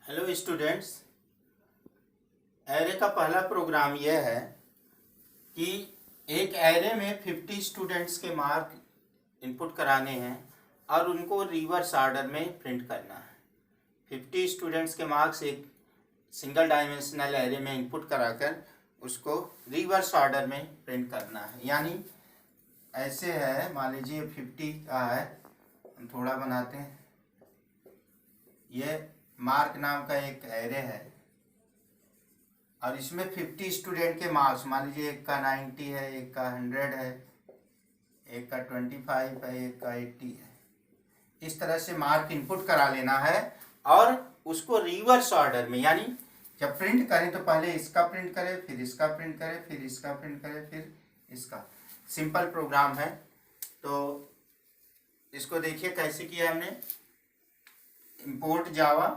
Hello students. Array का पहला programme यह है कि एक एरे में 50 स्टूडेंट्स के मार्क इनपुट कराने हैं और उनको रिवर्स ऑर्डर में प्रिंट करना है। 50 स्टूडेंट्स के मार्क्स एक सिंगल डायमेंशनल एरे में इनपुट कराकर उसको रिवर्स ऑर्डर में प्रिंट करना है। यानी ऐसे है, मान लीजिए 50 का है, हम थोड़ा बनाते हैं। ये मार्क नाम का एक एरे है और इसमें 50 स्टूडेंट के मार्क्स, मान लीजिए एक का 90 है, एक का 100 है, एक का 25 है, एक का 80 है। इस तरह से मार्क इनपुट करा लेना है और उसको रिवर्स ऑर्डर में, यानी जब प्रिंट करें तो पहले इसका प्रिंट करें, फिर इसका प्रिंट करें, फिर इसका प्रिंट करें, फिर इसका। सिंपल प्रोग्राम है। तो इसको देखिए कैसे किया हमने। इंपोर्ट जावा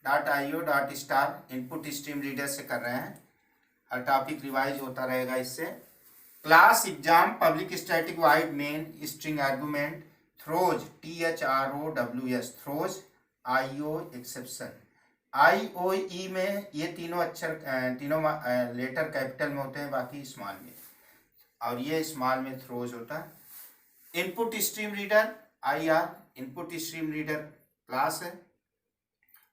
.io.star इनपुट स्ट्रीम रीडर से कर रहे हैं। हर टॉपिक रिवाइज होता रहेगा इससे। Class exam public static wide main string argument throws THROWS throws IO exception. IOE में ये तीनों अक्षर तीनों लेटर कैपिटल में होते हैं, बाकी स्मॉल में, और ये स्मॉल में थ्रोज होता है। Input stream reader IR input stream reader class है।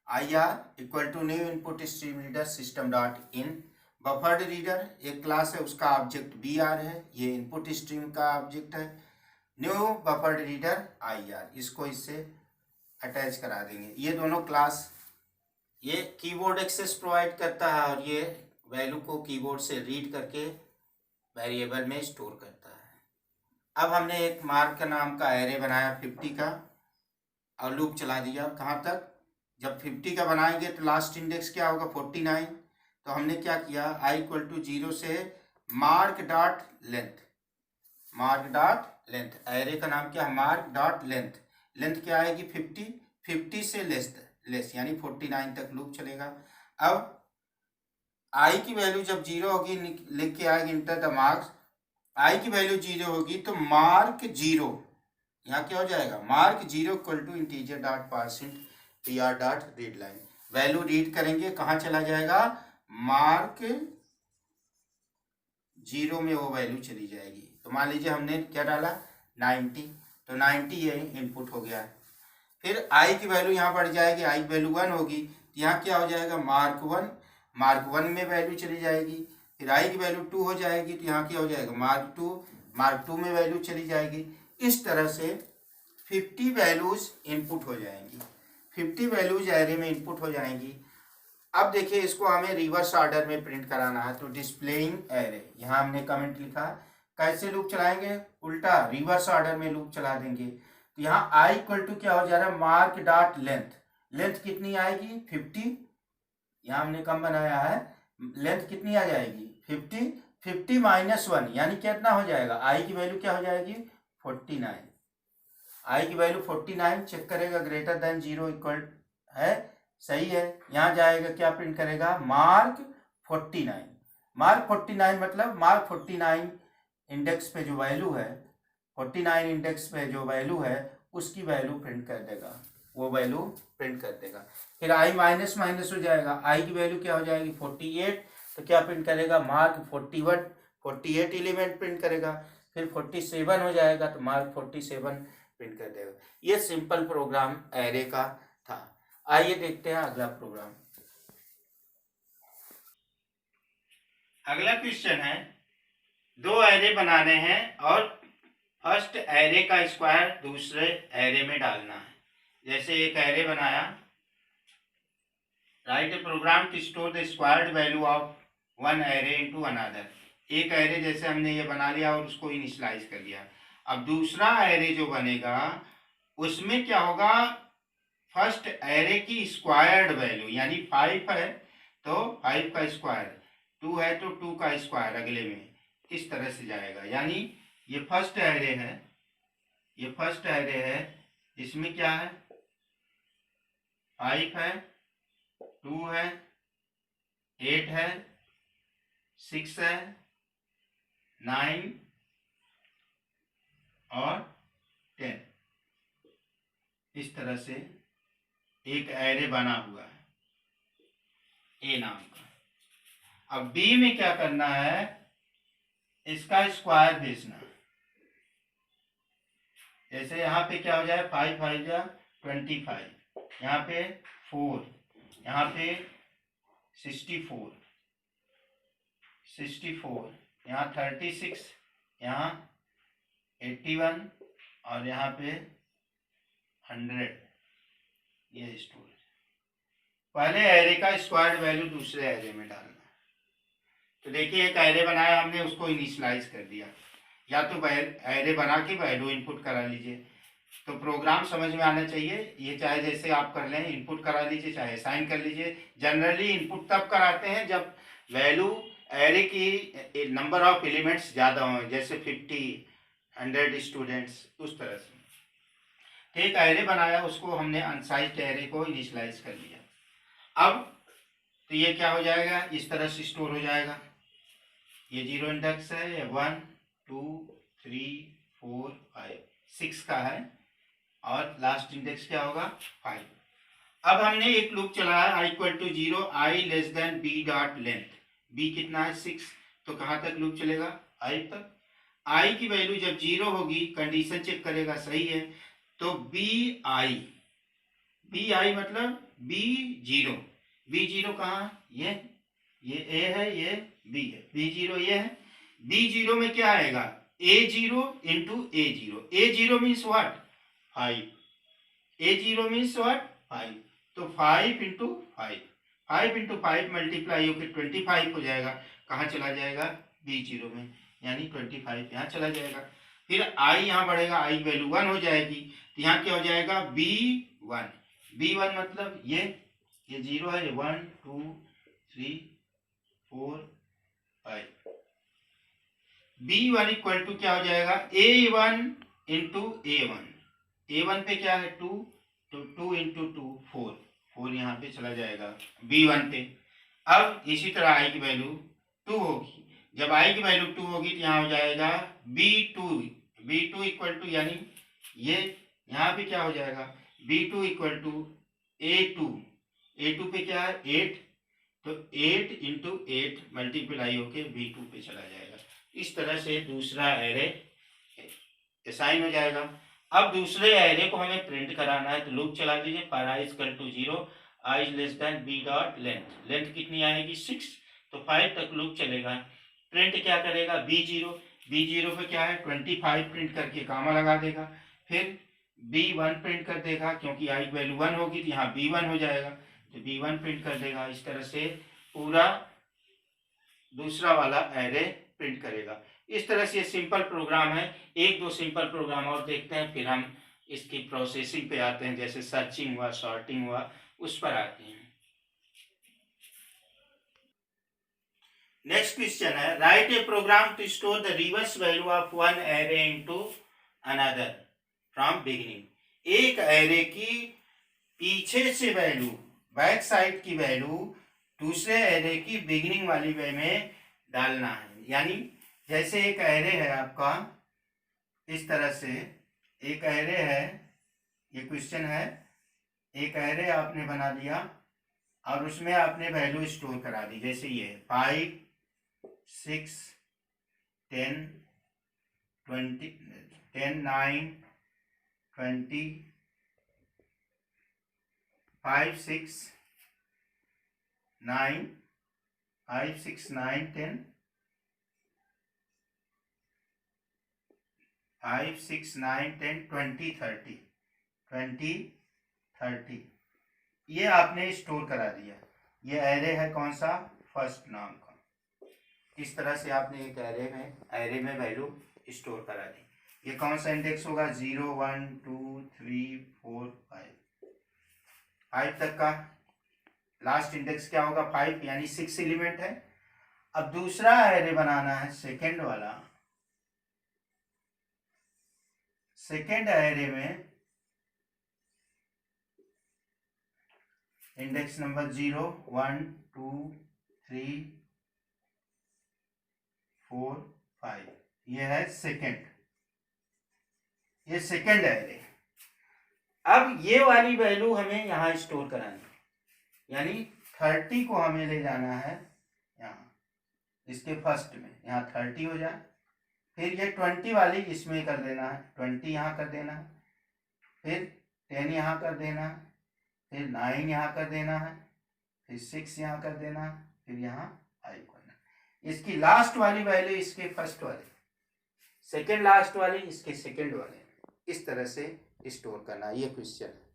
IR equal to new input stream reader system dot in. Buffered reader एक क्लास है, उसका ऑब्जेक्ट BR है, ये इनपुट स्ट्रीम का ऑब्जेक्ट है। न्यू बफर्ड रीडर IR, इसको इससे अटैच करा देंगे। ये दोनों क्लास, ये कीबोर्ड एक्सेस प्रोवाइड करता है और ये वैल्यू को कीबोर्ड से रीड करके वेरिएबल में स्टोर करता है। अब हमने एक मार्क का नाम का एरे बनाया 50 का और लूप चला दिया। कहाँ तक? जब 50 का बनाएंगे तो लास्ट इंडेक्स क्या होगा? 49। तो हमने क्या किया, i इक्वल टू 0 से mark dot length, mark dot length, array का नाम क्या है? Mark dot length. लेंथ क्या आएगी? 50। 50 से लेस यानी 49 तक लूप चलेगा। अब i की वैल्यू जब 0 होगी, लिख के आएगी इंटर द मार्क्स। i की वैल्यू 0 होगी तो मार्क 0, यहाँ क्या हो जाएगा? Mark 0 equal to integer dot parseInt PR dot read line. Value read करेंगे, कहाँ चला जाएगा? मार्क 0 में वो वैल्यू चली जाएगी। तो मान लीजिए हमने क्या डाला? 90, तो 90 ये इनपुट हो गया है। फिर i की वैल्यू यहाँ बढ़ जाएगी, i की वैल्यू 1 होगी, तो यहाँ क्या हो जाएगा? मार्क 1, मार्क 1 में वैल्यू चली जाएगी। फिर i की वैल्यू 2 हो जाएगी, तो यहाँ क्या हो जाएगा? मार्क 2, मार्क 2 में वैल्यू चली जाएगी। इस तरह से 50 वैल्यूज इनपुट हो जाएंगी, 50 वैल्यूज एरे में इनपुट हो जाएंगी। अब देखिए, इसको हमें रिवर्स ऑर्डर में प्रिंट कराना है, तो डिस्प्लेइंग एरे, यहाँ हमने कमेंट लिखा। कैसे लूप चलाएंगे? उल्टा रिवर्स ऑर्डर में लूप चला देंगे। तो यहाँ i इक्वल टू क्या हो जा रहा है? Mark dot length. लेंथ कितनी आएगी? 50। यहाँ हमने कम बनाया है, लेंथ कितनी आ जाएगी? 50। 50 माइनस 1 यानी कितना हो जाएगा? i की वैल्यू क्या हो जाएगी? 49। i की वैल्यू 49 चेक करेगा, ग्रेटर देन 0 इक्वल है, सही है। यहाँ जाएगा, क्या प्रिंट करेगा? मार्क 49। मार्क 49 मतलब मार्क 49 इंडेक्स पे जो वैल्यू है, 49 इंडेक्स पे जो वैल्यू है उसकी वैल्यू प्रिंट कर देगा, वो वैल्यू प्रिंट कर देगा। फिर i माइनस माइनस हो जाएगा, i की वैल्यू क्या हो जाएगी? 48, तो क्या प्रिंट करेगा? मार्क 41, 48 एलिमेंट प्रिंट करेगा। फिर 47 हो जाएगा तो मार्क 47 प्रिंट कर देगा। ये सिंपल प्रोग्राम एरे का था। आइए देखते हैं अगला प्रोग्राम। अगला क्वेश्चन है, दो एरे बनाने हैं और फर्स्ट एरे का स्क्वायर दूसरे एरे में डालना है। जैसे एक एरे बनाया, write a program to store the squared value of one array into another. एक एरे जैसे हमने ये बना लिया और उसको इनिशियलाइज कर लिया। अब दूसरा एरे जो बनेगा उसमें क्या होगा? फर्स्ट एरे की स्क्वायर्ड वैल्यू, यानी 5 है तो 5 का स्क्वायर, 2 है तो 2 का स्क्वायर अगले में, इस तरह से जाएगा। यानी ये फर्स्ट एरे है, ये फर्स्ट एरे है, इसमें क्या है? 5 है, 2 है, 8 है, 6 है, 9 और 10। इस तरह से एक एरे बना हुआ है। ए नाम का। अब बी में क्या करना है, इसका स्क्वायर भेजना। जैसे यहाँ पे क्या हो जाए, 5 5 जा 25, यहाँ पे 4, यहाँ पे 64, यहाँ 36, यहाँ 81 और यहाँ पे 100। ये स्टोर पहले एरे का स्क्वायर वैल्यू दूसरे एरे में डालना। तो देखिए एक एरे बनाया हमने, उसको इनिशियलाइज कर दिया। या तो एरे बना के वैल्यू इनपुट करा लीजिए, तो प्रोग्राम समझ में आना चाहिए। ये चाहे जैसे आप कर लें, इनपुट करा लीजिए चाहे असाइन कर लीजिए। जनरली इनपुट तब कराते हैं जब वैल्यू एरे की नंबर ऑफ एलिमेंट्स ज़्यादा हों, जैसे 50, 100 स्टूडेंट्स, उस तरह से। एक एरे बनाया, उसको हमने अनसाइज्ड एरे को इनिशियलाइज कर लिया। अब तो ये क्या हो जाएगा, इस तरह से स्टोर हो जाएगा। ये 0 इंडेक्स है, ये 1 2 3 4 5 6 का है, और लास्ट इंडेक्स क्या होगा 5। अब हमने एक लूप चलाया, i equal to 0, i less than b dot length. b कितना है 6, तो कहाँ तक लूप चलेगा, i तक। i की वैल्यू जब 0 होगी, कंडीशन चेक करेगा सही है, तो bi मतलब b0 कहाँ, ये a है, ये b है, b0 ये है। b0 में क्या आएगा, a0 into a0 means what 5, a0 means what 5, तो 5 इंटू 5 मल्टीप्लाई होकर 25 हो जाएगा। कहाँ चला जाएगा, b0 में, यानी 25 यहाँ चला जाएगा। फिर i यहाँ बढ़ेगा, i वैल्यू 1 हो जाएगी, तो यहाँ क्या हो जाएगा b1 मतलब ये 0 है, ये 1 2 3 4 5। b1 इक्वल टू क्या हो जाएगा, a1 इंटू a1 पे क्या है 2, तो 2 इंटू 2 4 यहाँ पे चला जाएगा b1 पे। अब इसी तरह i की वैल्यू 2 होगी, जब i की वैल्यू 2 होगी तो यहाँ हो जाएगा b2 इक्वल टू, यानी ये यहाँ पे क्या हो जाएगा, b2 इक्वल टू a2 पे क्या है 8, तो 8 इंटू 8 मल्टीप्लाई होके b2 पे चला जाएगा। इस तरह से दूसरा एरे असाइन हो जाएगा। अब दूसरे एरे को हमें प्रिंट कराना है, तो लूप चला दीजिए, पर i equal to 0, i less than b dot length कितनी आएगी 6, तो 5 तक लूप चलेगा। प्रिंट क्या करेगा, b0 पे क्या है 25 प्रिंट करके कामा लगा देगा, फिर b1 प्रिंट कर देगा, क्योंकि i वैल्यू 1 होगी तो यहाँ b1 हो जाएगा, तो b1 प्रिंट कर देगा। इस तरह से पूरा दूसरा वाला एरे प्रिंट करेगा। इस तरह से सिंपल प्रोग्राम है। एक दो सिंपल प्रोग्राम और देखते हैं, फिर हम इसकी प्रोसेसिंग पे आते हैं, जैसे सर्चिंग हुआ, सॉर्टिंग हुआ, उस पर आते हैं। नेक्स्ट क्वेश्चन है, write a program to store the reverse value of one array into another from beginning. एक एरे की पीछे से वैल्यू, बैक साइड की वैल्यू दूसरे एरे की बिगिनिंग वाली वे में डालना है। यानी जैसे एक एरे है आपका, इस तरह से एक एरे है, ये क्वेश्चन है, एक एरे आपने बना लिया और उसमें आपने वैल्यू स्टोर करा दी, जैसे ये 5 6 10 20 10 9 20 5 6 9 5 6 9 10 5 6 9 10 20 30 ये आपने स्टोर करा दिया। ये एरे है कौन सा, फर्स्ट नाम का। इस तरह से आपने एक एरे में वैल्यू स्टोर करा दी। ये कौन सा इंडेक्स होगा, 0 1 2 3 4 5 तक का लास्ट इंडेक्स क्या होगा 5, यानी 6 एलिमेंट है। अब दूसरा एरे बनाना है, सेकेंड वाला। सेकेंड एरे में इंडेक्स नंबर 0 1 2 3 4 5, ये है सेकेंड, ये सेकेंड एरे। अब ये वाली वैल्यू हमें यहाँ स्टोर करानी है, यानी 30 को हमें ले जाना है यहाँ इसके फर्स्ट में, यहाँ 30 हो जाए, फिर ये 20 वाली इसमें कर देना है, 20 यहाँ कर देना है, फिर 10 यहाँ कर देना है, फिर 9 यहाँ कर देना है, फिर 6 यहाँ कर देना है, फिर यहाँ 5 करना है। इसकी लास्ट वाली वैल्यू इसके फर्स्ट वाले, सेकेंड लास्ट वाली इसके सेकेंड वाले, इस तरह से स्टोर करना, ये क्वेश्चन है।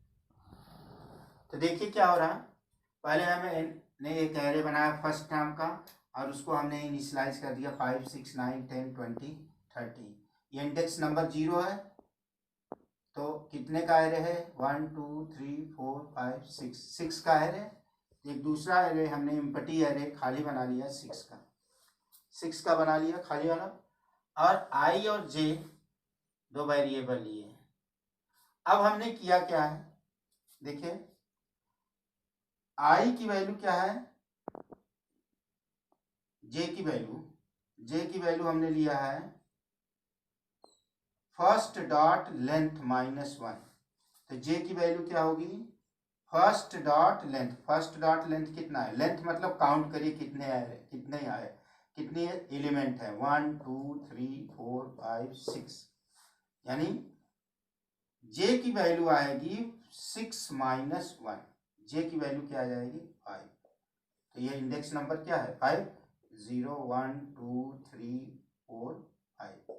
तो देखिए क्या हो रहा है, पहले हमने एक एरे बनाया फर्स्ट टर्म का और उसको हमने इनिशियलाइज कर दिया 5, 6, 9, 10, 20, 30। ये इंडेक्स नंबर 0 है, तो कितने का एरे है 1, 2, 3, 4, 5, 6 का एरे। एक दूसरा एरे हमने एम्प्टी एरे खाली बना लिया 6 का बना लिया खाली वाला, और आई और जे दो वेरिएबल लिए। अब हमने किया क्या है, देखिए आई की वैल्यू क्या है, जे की वैल्यू हमने लिया है फर्स्ट डॉट लेंथ -1। तो जे की वैल्यू क्या होगी, फर्स्ट डॉट लेंथ कितना है, लेंथ मतलब काउंट करिए कितने एलिमेंट है, 1, 2, 3, 4, 5, 6, यानी जे की वैल्यू आएगी 6 - 1, जे की वैल्यू क्या आ जाएगी 5। तो ये इंडेक्स नंबर क्या है 5, 0, 1, 2, 3, 4, 5।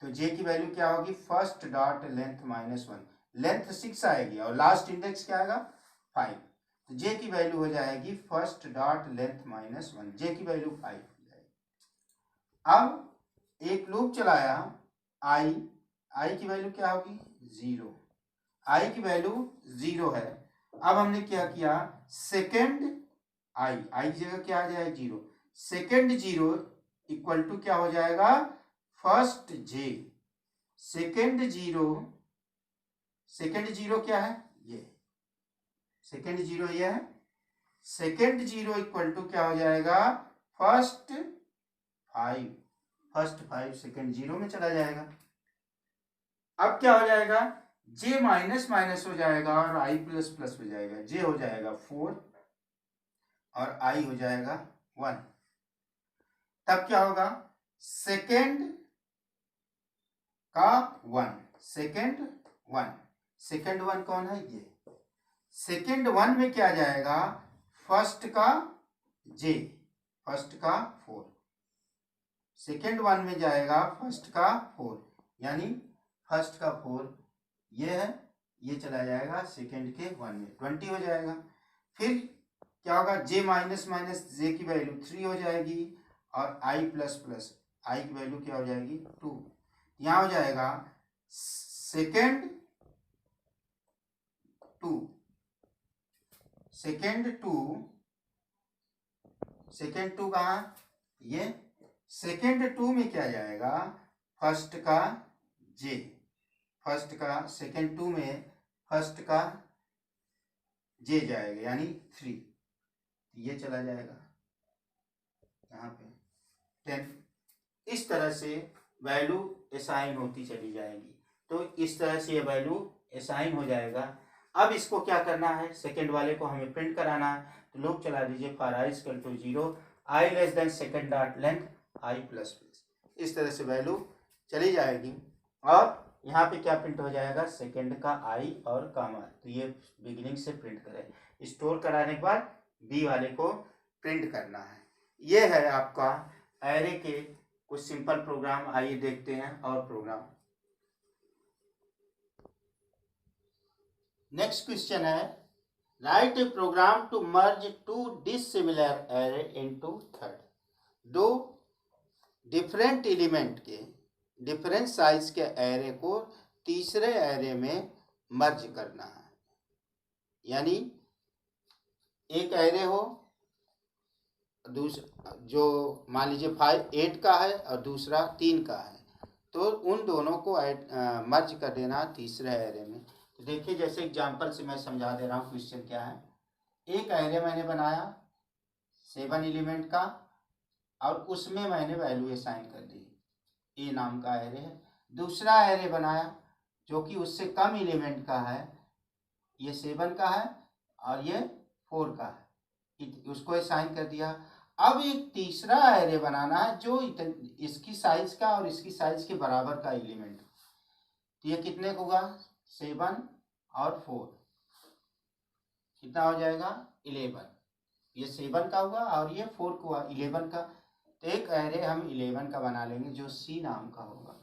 तो जे की वैल्यू क्या होगी फर्स्ट डॉट लेंथ -1, लेंथ 6 आएगी और लास्ट इंडेक्स क्या आएगा 5। तो जे की वैल्यू हो जाएगी फर्स्ट डॉट लेंथ -1, जे की वैल्यू 5 हो जाएगी। अब एक लूप चलाया, आई की वैल्यू क्या होगी 0, आई की वैल्यू 0 है। अब हमने क्या किया, सेकेंड आई की जगह क्या आ जाएगा 0, सेकेंड 0 इक्वल टू क्या हो जाएगा फर्स्ट जे। सेकेंड जीरो क्या है, ये सेकेंड जीरो ये है, सेकेंड 0 इक्वल टू क्या हो जाएगा फर्स्ट 5 सेकेंड 0 में चला जाएगा। अब क्या हो जाएगा, जे माइनस माइनस हो जाएगा और आई प्लस प्लस हो जाएगा, जे हो जाएगा 4 और आई हो जाएगा 1। तब क्या होगा, सेकेंड का 1, सेकेंड 1 कौन है, ये सेकेंड 1 में क्या जाएगा फर्स्ट का जे, फर्स्ट का 4, सेकेंड 1 में जाएगा फर्स्ट का 4, यानी फर्स्ट का 4 ये है, ये चला जाएगा सेकेंड के 1 में, 20 हो जाएगा। फिर क्या होगा, जे माइनस माइनस जे की वैल्यू 3 हो जाएगी और आई प्लस प्लस आई की वैल्यू क्या हो जाएगी 2। यहाँ हो जाएगा सेकेंड 2 कहाँ, ये सेकेंड 2 में क्या जाएगा फर्स्ट का जे, फर्स्ट का सेकेंड 2 में फर्स्ट का जे जाएगा यानी 3, ये चला जाएगा यहाँ पे 10। इस तरह से वैल्यू असाइन होती चली जाएगी। तो इस तरह से ये वैल्यू असाइन हो जाएगा। अब इसको क्या करना है, सेकेंड वाले को हमें प्रिंट कराना है। तो लूप चला दीजिए for i equal to 0, I less than second dot length i plus plus, इस तरह से वैल्यू चली जाएगी। और यहाँ पे क्या प्रिंट हो जाएगा, सेकेंड का आई और कामा, तो ये बिगिनिंग से प्रिंट करें। स्टोर कराने के बाद बी वाले को प्रिंट करना है। ये है आपका एरे के कुछ सिंपल प्रोग्राम। आइए देखते हैं और प्रोग्राम। नेक्स्ट क्वेश्चन है, write a program to merge two dissimilar array into third. दो डिफरेंट एलिमेंट के डिफरेंट साइज के एरे को तीसरे एरे में मर्ज करना है। यानी एक एरे हो, दूसरा जो मान लीजिए 8 का है और दूसरा 3 का है, तो उन दोनों को मर्ज कर देना तीसरे एरे में। तो देखिए जैसे एग्जांपल से मैं समझा दे रहा हूँ क्वेश्चन क्या है। एक एरे मैंने बनाया 7 एलिमेंट का और उसमें मैंने वैल्यू असाइन कर दी, ए नाम का एरे है। दूसरा एरे बनाया जो कि उससे कम एलिमेंट का है, ये 7 का है और ये 4 का है। उसको असाइन कर दिया। अब एक तीसरा एरे बनाना है जो इसकी साइज का और इसकी साइज के बराबर का एलिमेंट। तो ये कितने का होगा, 7 और 4 कितना हो जाएगा, 11। ये 7 का हुआ और ये 4 का हुआ, 11 का। तो एक एरे हम 11 का बना लेंगे जो सी नाम का होगा।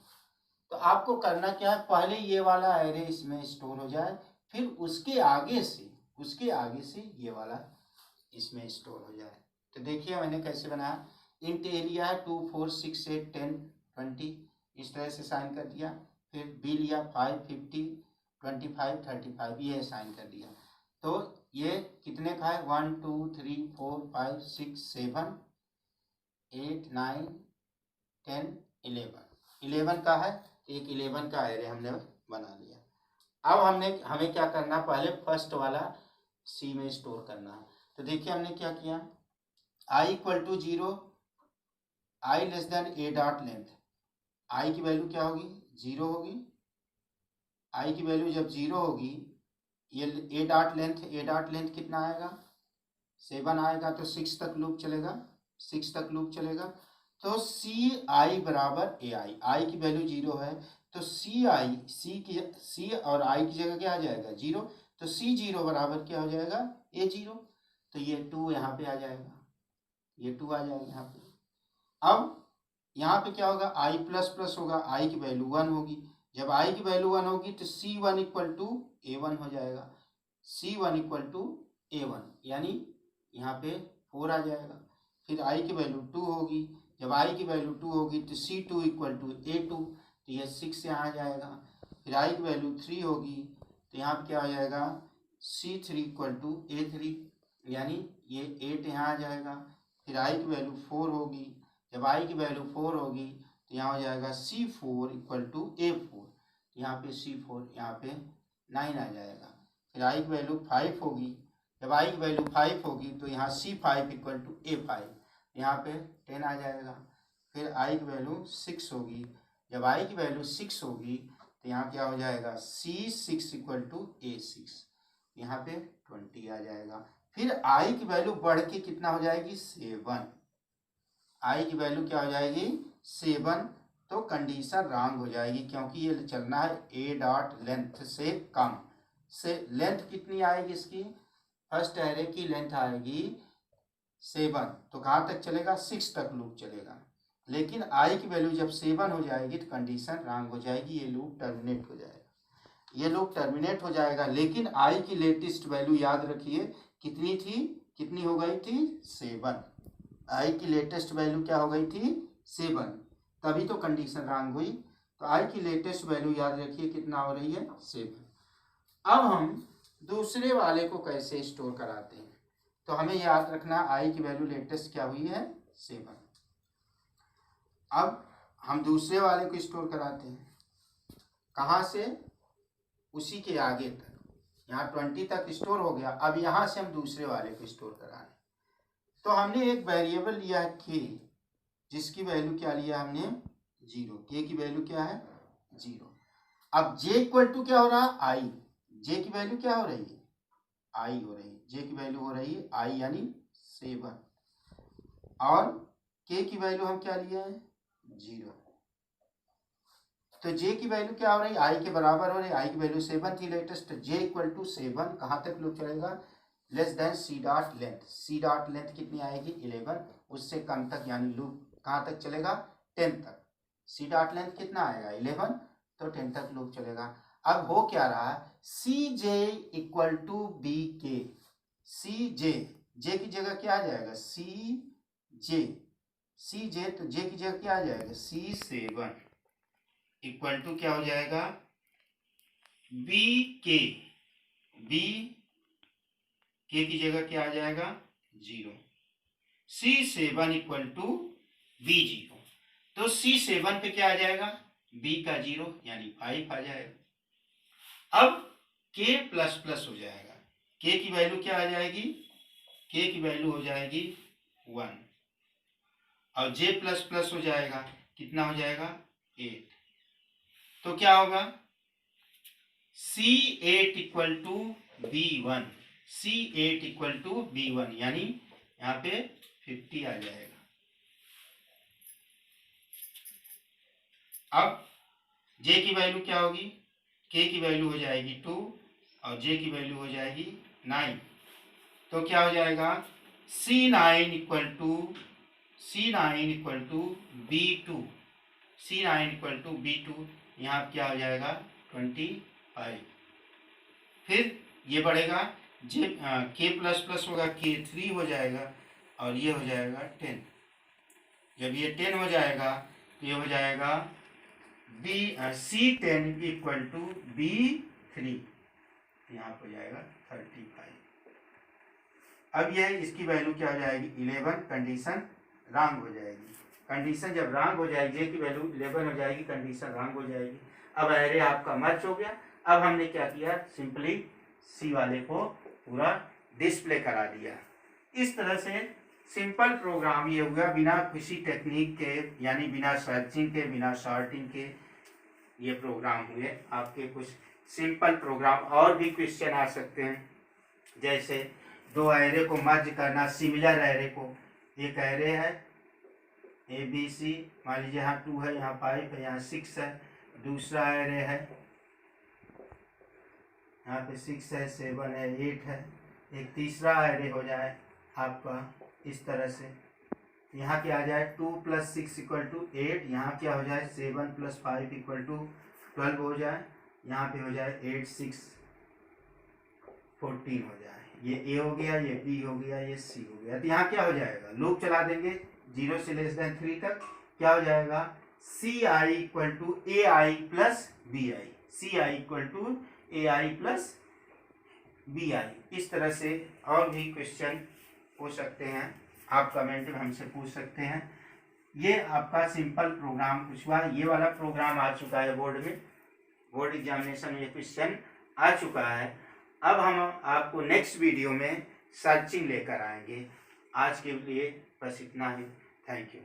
तो आपको करना क्या है, पहले ये वाला एरे इसमें स्टोर हो जाए, फिर उसके आगे से ये वाला इसमें स्टोर हो जाए। तो देखिए मैंने कैसे बनाया। इंट ए लिया है 2 4 6 8 10 20, इस तरह से साइन कर दिया। फिर बी लिया 5 50 25 35, ये साइन कर दिया। तो ये कितने का है, 1 2 3 4 5 6 7 8 9 10 11 का है। एक 11 का एरे हमने बना लिया। अब हमें क्या करना, पहले फर्स्ट वाला सी में स्टोर करना है। तो देखिए हमने क्या किया, i equal to 0, I less than a dot length. I की वैल्यू क्या होगी, 0 होगी। आई की वैल्यू जब 0 होगी, ये ए डॉट लेंथ कितना आएगा, 7 आएगा। तो 6 तक लूप चलेगा। तो सी आई बराबर ए आई, आई की वैल्यू 0 है तो सी और आई की जगह क्या आ जाएगा, 0। तो सी 0 बराबर क्या हो जाएगा, ए 0। तो ये 2 यहाँ पे आ जाएगा, ये 2 आ जाएगा यहाँ पे। अब यहाँ पे क्या होगा, आई प्लस प्लस होगा, आई की वैल्यू 1 होगी। जब आई की वैल्यू 1 होगी तो C1 इक्वल टू A1 हो जाएगा। C1 इक्वल टू A1 यानी यहाँ पे 4 आ जाएगा। फिर आई की वैल्यू 2 होगी, जब आई की वैल्यू 2 होगी तो C2 इक्वल टू A2, तो यह 6 यहाँ आ जाएगा। फिर आई की वैल्यू 3 होगी तो यहाँ पे क्या हो जाएगा, C3 इक्वल टू A3 यानी ये 8 यहाँ आ जाएगा। फिर आई की वैल्यू 4 होगी, जब आई की वैल्यू 4 होगी तो यहाँ हो जाएगा C4 इक्वल टू A4, यहाँ पे C4 यहाँ पे 9 आ जाएगा। फिर आई की वैल्यू 5 होगी, जब आई की वैल्यू 5 होगी तो यहाँ C5 इक्वल टू A5, यहाँ पे 10 आ जाएगा। फिर आई की वैल्यू 6 होगी, जब आई की वैल्यू 6 होगी तो यहाँ क्या हो जाएगा, C6 इक्वल टू A6, यहाँ पे 20 आ जाएगा। फिर आई की वैल्यू बढ़ के कितना हो जाएगी, 7। आई की वैल्यू क्या हो जाएगी, 7। तो कंडीशन रॉन्ग हो जाएगी क्योंकि ये चलना है ए डॉट लेंथ से कम से। लेंथ कितनी आएगी इसकी, फर्स्ट एरे की लेंथ आएगी 7, तो कहाँ तक चलेगा, 6 तक लूप चलेगा। लेकिन आई की वैल्यू जब 7 हो जाएगी तो कंडीशन रॉन्ग हो जाएगी, ये लूप टर्मिनेट हो जाएगा। लेकिन आई की लेटेस्ट वैल्यू याद रखिए कितनी थी, कितनी हो गई थी, 7। आई की लेटेस्ट वैल्यू क्या हो गई थी, 7, तभी तो कंडीशन रॉन्ग हुई। तो आई की लेटेस्ट वैल्यू याद रखिए कितना हो रही है, 7। अब हम दूसरे वाले को कैसे स्टोर कराते हैं, तो हमें याद रखना आई की वैल्यू लेटेस्ट क्या हुई है, 7। अब हम दूसरे वाले को स्टोर कराते हैं, कहाँ से, उसी के आगे तक। यहाँ 20 तक स्टोर हो गया, अब यहाँ से हम दूसरे वाले को स्टोर कराने। तो हमने एक वेरिएबल लिया है k, जिसकी वैल्यू क्या लिया हमने, 0। k की वैल्यू क्या है, 0। अब j इक्वल टू क्या हो रहा है, i। j की वैल्यू क्या हो रही है, i हो रही है। j की वैल्यू हो रही है i यानी 7, और k की वैल्यू हम क्या लिए हैं, 0। तो j की वैल्यू क्या हो रही है, i के बराबर हो रही है। i की वैल्यू 7 थी लेटेस्ट, j इक्वल टू 7 कहाँ तक लूप चलेगा, less than c dot length. C dot length कितनी आएगी, 11, उससे कम तक यानी लूप कहाँ तक चलेगा, 10 तक। सी डॉट लेंथ कितना आएगा, 11, तो 10 तक लूप चलेगा। अब हो क्या रहा है, सी जे इक्वल टू बी के। सी जे की जगह क्या आ जाएगा, सी जे तो जे की जगह क्या आ जाएगा, C7 इक्वल टू क्या हो जाएगा, बी के की जगह क्या आ जाएगा, 0। C7 इक्वल टू B0, तो C7 पे क्या आ जाएगा, B का 0 यानी 5 आ जाएगा। अब K प्लस प्लस हो जाएगा, K की वैल्यू क्या आ जाएगी, K की वैल्यू हो जाएगी 1, और J प्लस प्लस हो जाएगा, कितना हो जाएगा, 8। तो क्या होगा, C8 equal to B1, C8 equal to B1 यानी यहाँ पे 50 आ जाएगा। अब जे की वैल्यू क्या होगी, के की वैल्यू हो जाएगी 2 और जे की वैल्यू हो जाएगी 9। तो क्या हो जाएगा, C9 equal to B2, C9 equal to B2, यहाँ क्या हो जाएगा 25। फिर ये बढ़ेगा, जे के प्लस प्लस होगा, K3 हो जाएगा और ये हो जाएगा 10। जब ये 10 हो जाएगा तो ये हो जाएगा C10 इक्वल टू B3, यहाँ पर हो जाएगा 35। अब यह इसकी वैल्यू क्या हो जाएगी 11, कंडीशन रॉन्ग हो जाएगी। कंडीशन जब रॉन्ग हो जाएगी, जे की वैल्यू 11 हो जाएगी, कंडीशन रॉन्ग हो जाएगी। अब एरे आपका मर्ज हो गया। अब हमने क्या किया, सिंपली सी वाले को पूरा डिस्प्ले करा दिया। इस तरह से सिंपल प्रोग्राम ये हुआ, बिना किसी टेक्निक के, यानी बिना सर्चिंग के, बिना सॉर्टिंग के ये प्रोग्राम हुए आपके। कुछ सिंपल प्रोग्राम और भी क्वेश्चन आ सकते हैं, जैसे दो एरे को मर्ज करना, सिमिलर एरे को, एक एरे है ABC, मान लीजिए यहाँ 2 है, यहाँ 5 है, यहाँ 6 है। दूसरा एरे है, यहाँ पे 6 है, 7 है, 8 है। एक तीसरा एरे हो जाए आपका इस तरह से, यहाँ क्या आ जाए 2 + 6 = 8, यहाँ क्या हो जाए 7 + 5 = 12 हो जाए, यहाँ पे हो जाए 8 6 14 हो जाए। ये ए हो गया, ये बी हो गया, ये सी हो गया। तो यहाँ क्या हो जाएगा, लूप चला देंगे 0 से <3 तक, क्या हो जाएगा CI = AI + BI, CI = AI + BI। इस तरह से और भी क्वेश्चन हो सकते हैं, आप कमेंट में हमसे पूछ सकते हैं। ये आपका सिंपल प्रोग्राम कुछ हुआ, ये वाला प्रोग्राम आ चुका है बोर्ड में, बोर्ड एग्जामिनेशन में ये क्वेश्चन आ चुका है। अब हम आपको नेक्स्ट वीडियो में सर्चिंग लेकर आएंगे। आज के लिए बस इतना ही। Thank you.